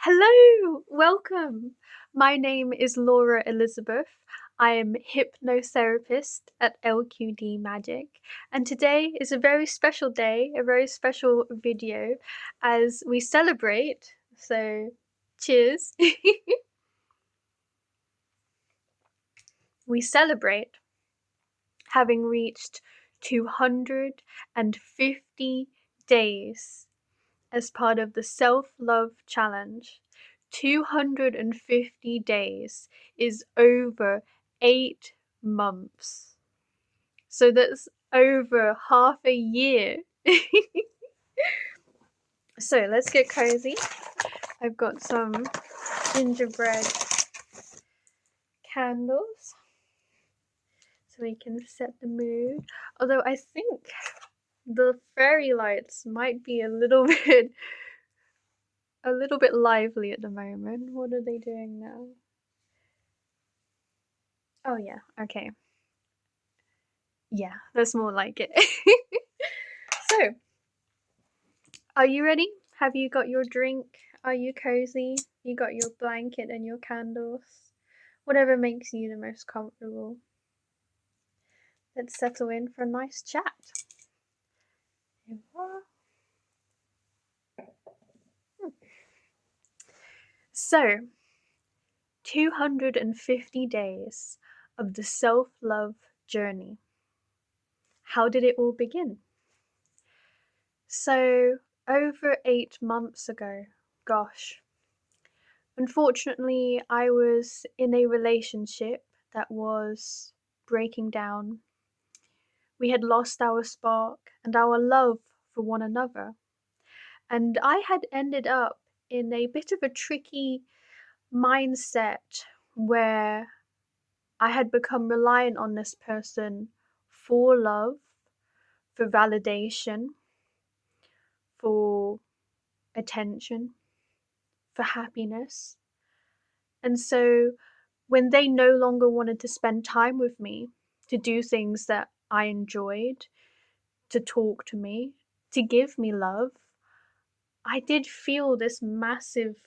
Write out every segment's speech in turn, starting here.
Hello, welcome. My name is Laura Elizabeth. I am hypnotherapist at LQD Magic, and today is a very special day, a very special video as we celebrate. So, cheers. We celebrate having reached 250 days as part of the Self Love Challenge. 250 days is over 8 months. So that's over half a year. So let's get cozy. I've got some gingerbread candles so we can set the mood. Although I think the fairy lights might be a little bit lively at the moment. What are they doing now? Oh yeah, okay. Yeah, that's more like it. So, are you ready? Have you got your drink? Are you cozy? You got your blanket and your candles? Whatever makes you the most comfortable. Let's settle in for a nice chat. So, 250 days of the self love journey. How did it all begin? So, over 8 months ago, gosh, unfortunately, I was in a relationship that was breaking down. We had lost our spark and our love for one another. And I had ended up in a bit of a tricky mindset where I had become reliant on this person for love, for validation, for attention, for happiness. And so when they no longer wanted to spend time with me, to do things that I enjoyed, to talk to me, to give me love, I did feel this massive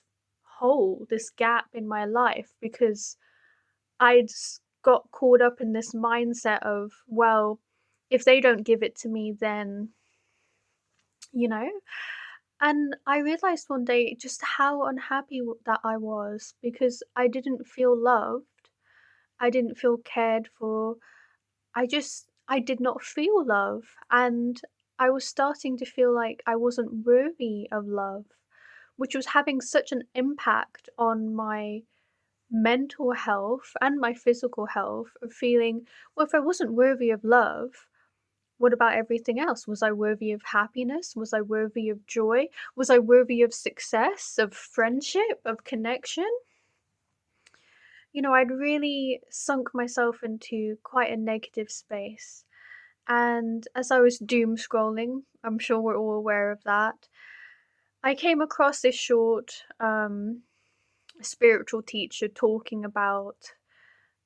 hole, this gap in my life because got caught up in this mindset of, well, if they don't give it to me, then, you know? And I realized one day just how unhappy that I was because I didn't feel loved. I didn't feel cared for. I did not feel love. And I was starting to feel like I wasn't worthy of love, which was having such an impact on my mental health and my physical health of feeling, well, if I wasn't worthy of love, what about everything else? Was I worthy of happiness? Was I worthy of joy? Was I worthy of success, of friendship, of connection? I'd really sunk myself into quite a negative space. And as I was doom scrolling, I'm sure we're all aware of that, I came across this short spiritual teacher talking about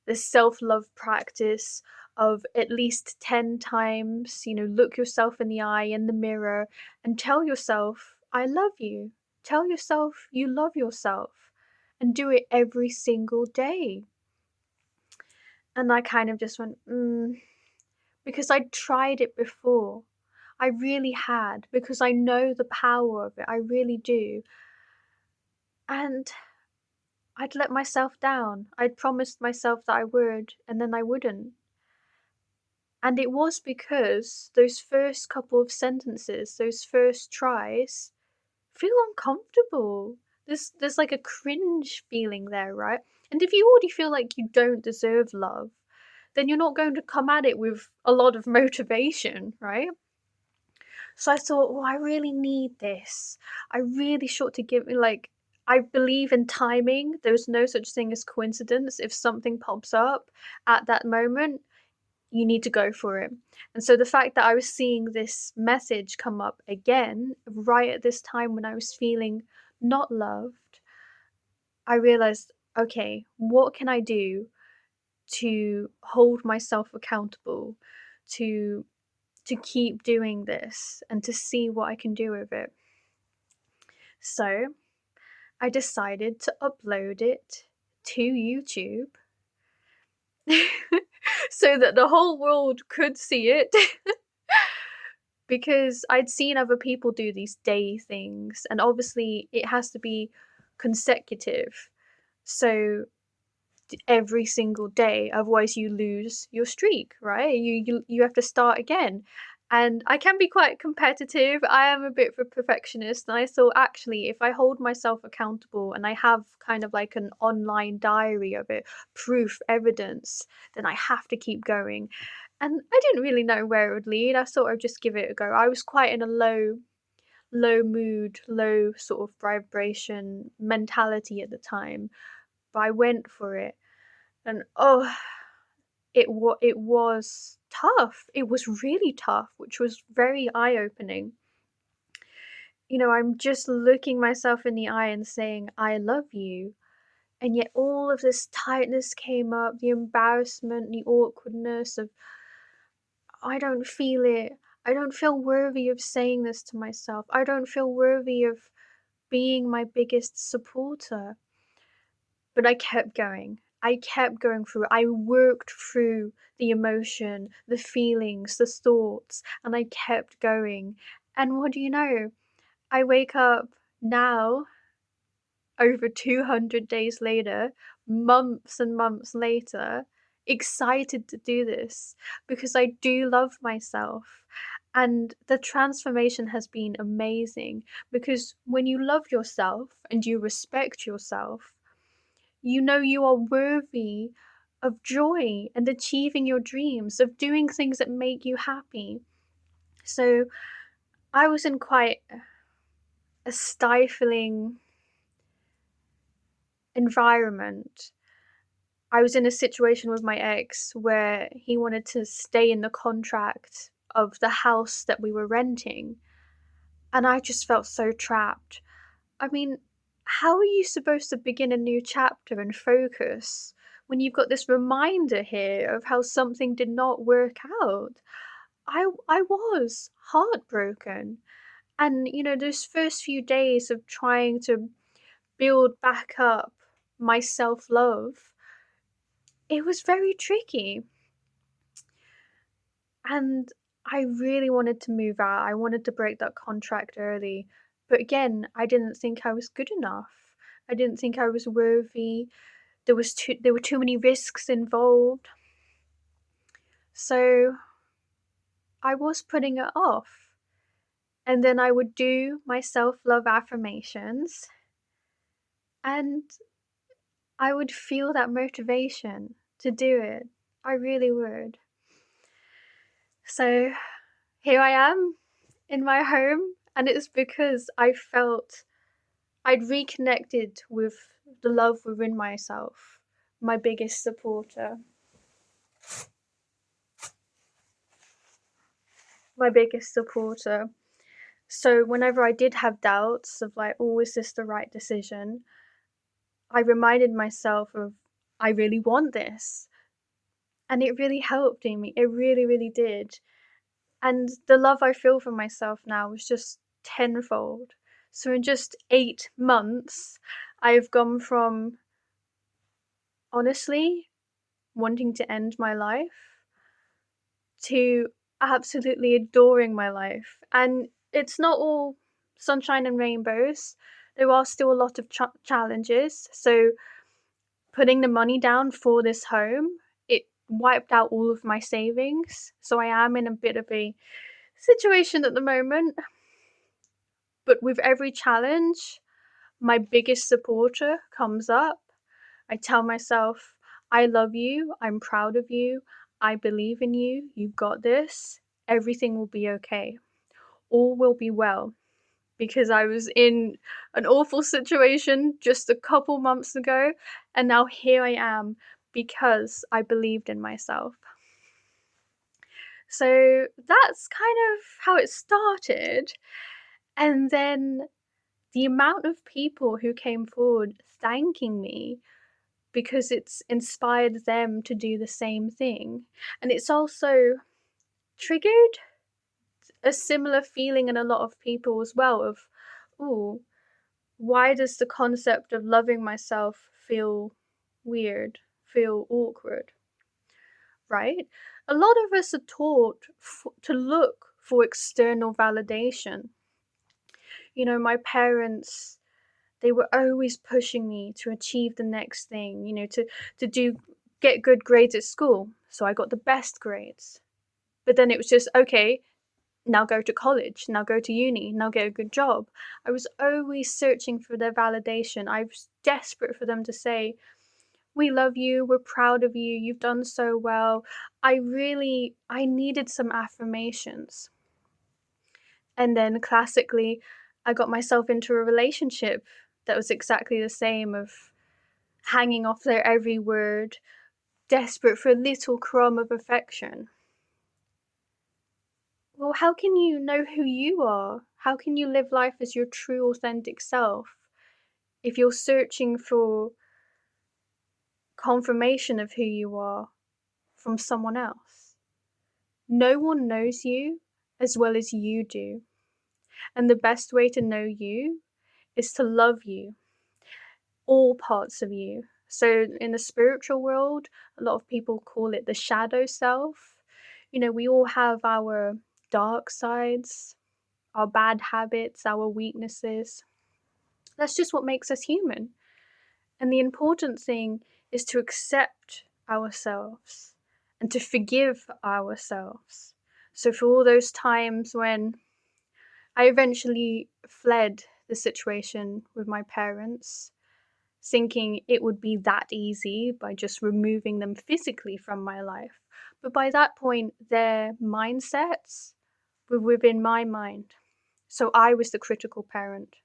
this self love practice of at least 10 times, look yourself in the eye in the mirror and tell yourself, I love you. Tell yourself you love yourself and do it every single day. And I kind of just went, because I'd tried it before. I really had, because I know the power of it. I really do. And I'd let myself down. I'd promised myself that I would, and then I wouldn't. And it was because those first couple of sentences, those first tries, feel uncomfortable. There's like a cringe feeling there, right? And if you already feel like you don't deserve love, then you're not going to come at it with a lot of motivation, right? So I thought, well, I really need this. I really should to give me like I believe in timing. There's no such thing as coincidence. If something pops up at that moment, you need to go for it. And so the fact that I was seeing this message come up again right at this time when I was feeling not loved, I realized, okay, what can I do to hold myself accountable, to keep doing this and to see what I can do with it. So I decided to upload it to YouTube so that the whole world could see it. Because I'd seen other people do these day things, and obviously it has to be consecutive. So every single day, otherwise you lose your streak, right? You have to start again. And I can be quite competitive. I am a bit of a perfectionist, and I thought actually if I hold myself accountable and I have kind of like an online diary of it, proof, evidence, then I have to keep going. And I didn't really know where it would lead. I thought I'd just give it a go. I was quite in a low mood, low sort of vibration mentality at the time, but I went for it. And oh, it was tough. It was really tough, which was very eye-opening. I'm just looking myself in the eye and saying, "I love you." And yet all of this tightness came up, the embarrassment, the awkwardness of, I don't feel it. I don't feel worthy of saying this to myself. I don't feel worthy of being my biggest supporter. But I kept going. I kept going through. I worked through the emotion, the feelings, the thoughts, and I kept going. And what do you know? I wake up now, over 200 days later, months and months later, excited to do this because I do love myself. And the transformation has been amazing because when you love yourself and you respect yourself, you know you are worthy of joy and achieving your dreams, of doing things that make you happy. So I was in quite a stifling environment. I was in a situation with my ex where he wanted to stay in the contract of the house that we were renting, and I just felt so trapped. I mean, how are you supposed to begin a new chapter and focus when you've got this reminder here of how something did not work out? I was heartbroken. And those first few days of trying to build back up my self-love, it was very tricky. And I really wanted to move out. I wanted to break that contract early. But again, I didn't think I was good enough. I didn't think I was worthy. There were too many risks involved. So I was putting it off. And then I would do my self-love affirmations and I would feel that motivation to do it. I really would. So here I am in my home, and it's because I felt I'd reconnected with the love within myself, my biggest supporter. My biggest supporter. So whenever I did have doubts of like, oh, is this the right decision? I reminded myself of, I really want this. And it really helped me. It really, really did. And the love I feel for myself now is just tenfold. So in just 8 months, I've gone from honestly wanting to end my life to absolutely adoring my life. And it's not all sunshine and rainbows. There are still a lot of challenges. So putting the money down for this home, it wiped out all of my savings. So I am in a bit of a situation at the moment. But with every challenge, my biggest supporter comes up. I tell myself, I love you, I'm proud of you, I believe in you, you've got this, everything will be okay. All will be well. Because I was in an awful situation just a couple months ago, and now here I am because I believed in myself. So that's kind of how it started. And then the amount of people who came forward thanking me because it's inspired them to do the same thing. And it's also triggered a similar feeling in a lot of people as well of, oh, Why does the concept of loving myself feel weird, feel awkward, right? A lot of us are taught to look for external validation. My parents, they were always pushing me to achieve the next thing, to get good grades at school. So I got the best grades. But then it was just, okay, now go to college, now go to uni, now get a good job. I was always searching for their validation. I was desperate for them to say, we love you, we're proud of you, you've done so well. I needed some affirmations. And then classically, I got myself into a relationship that was exactly the same, of hanging off their every word, desperate for a little crumb of affection. Well, how can you know who you are? How can you live life as your true, authentic self if you're searching for confirmation of who you are from someone else? No one knows you as well as you do. And the best way to know you is to love you, all parts of you. So, in the spiritual world, a lot of people call it the shadow self. We all have our dark sides, our bad habits, our weaknesses. That's just what makes us human. And the important thing is to accept ourselves and to forgive ourselves. So, for all those times when I eventually fled the situation with my parents, thinking it would be that easy by just removing them physically from my life. But by that point, their mindsets were within my mind. So I was the critical parent.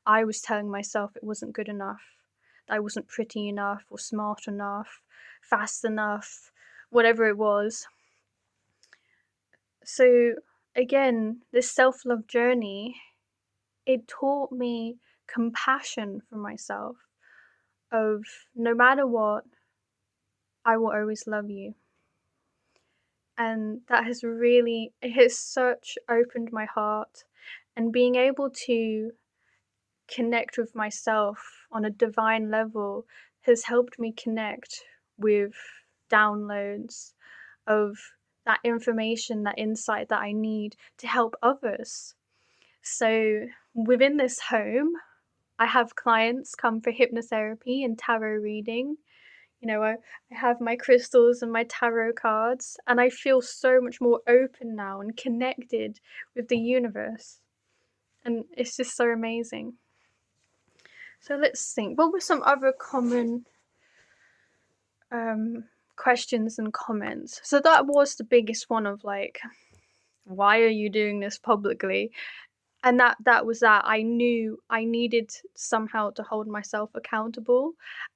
I was telling myself it wasn't good enough, that I wasn't pretty enough or smart enough, fast enough, whatever it was. So again, this self-love journey, it taught me compassion for myself, of no matter what, I will always love you. And that it has such opened my heart. And being able to connect with myself on a divine level has helped me connect with downloads of that information, that insight that I need to help others. So within this home, I have clients come for hypnotherapy and tarot reading. I have my crystals and my tarot cards, and I feel so much more open now and connected with the universe. And it's just so amazing. So let's think. What were some other common questions and comments? So that was the biggest one, of like, why are you doing this publicly? And that was that. I knew I needed somehow to hold myself accountable.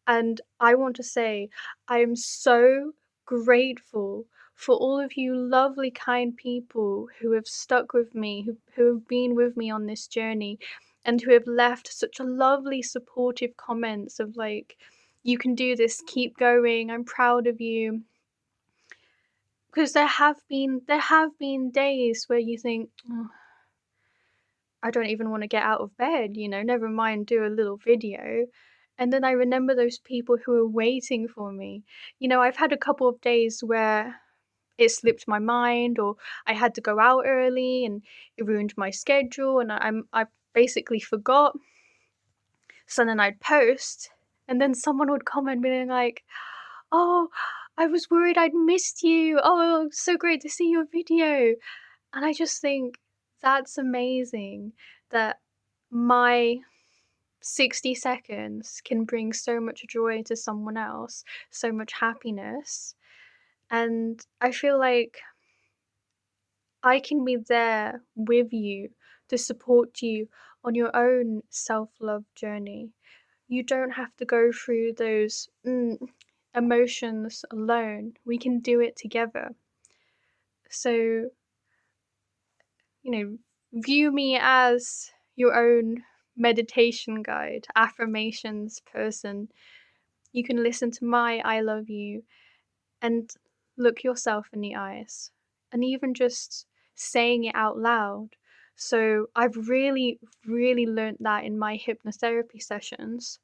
And I want to say I am so grateful for all of you lovely, kind people who have stuck with me, who have been with me on this journey, and who have left such a lovely, supportive comments of like, you can do this, keep going, I'm proud of you. Because there have been days where you think, oh, I don't even want to get out of bed, never mind do a little video. And then I remember those people who were waiting for me. I've had a couple of days where it slipped my mind, or I had to go out early and it ruined my schedule, and I basically forgot. So then I'd post, and then someone would comment being like, "Oh, I was worried I'd missed you. Oh, so great to see your video." And I just think that's amazing that my 60 seconds can bring so much joy to someone else, so much happiness. And I feel like I can be there with you to support you on your own self love journey. You don't have to go through those emotions alone. We can do it together. So, view me as your own meditation guide, affirmations person. You can listen to my I love you and look yourself in the eyes, and even just saying it out loud So I've really, really learned that in my hypnotherapy sessions.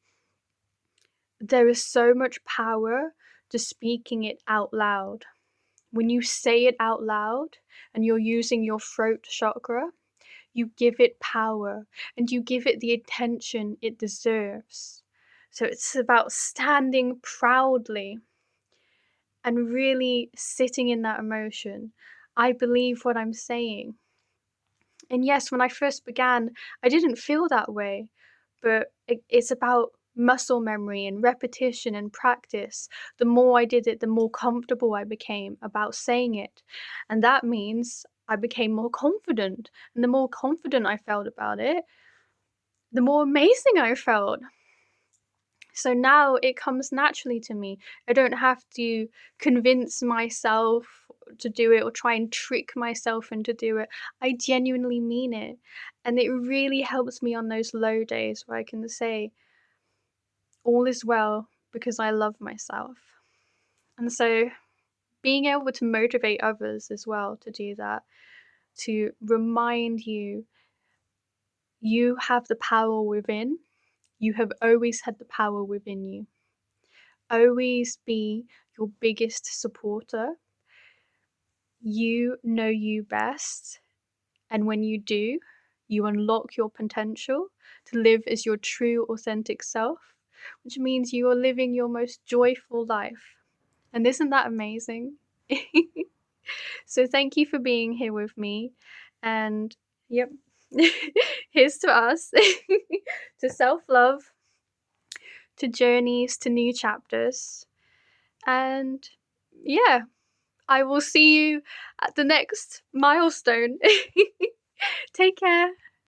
There is so much power to speaking it out loud. When you say it out loud and you're using your throat chakra, you give it power and you give it the attention it deserves. So it's about standing proudly and really sitting in that emotion. I believe what I'm saying. And yes, when I first began, I didn't feel that way, but it's about muscle memory and repetition and practice. The more I did it, the more comfortable I became about saying it. And that means I became more confident. And the more confident I felt about it, the more amazing I felt. So now it comes naturally to me. I don't have to convince myself to do it or try and trick myself into do it. I genuinely mean it. And it really helps me on those low days where I can say, all is well because I love myself. And so being able to motivate others as well to do that, to remind you, you have the power within. You have always had the power within you. Always be your biggest supporter. You know you best. And when you do, you unlock your potential to live as your true, authentic self, which means you are living your most joyful life. And isn't that amazing? So, thank you for being here with me. And yep, here's to us, to self love, to journeys, to new chapters. And yeah, I will see you at the next milestone. Take care.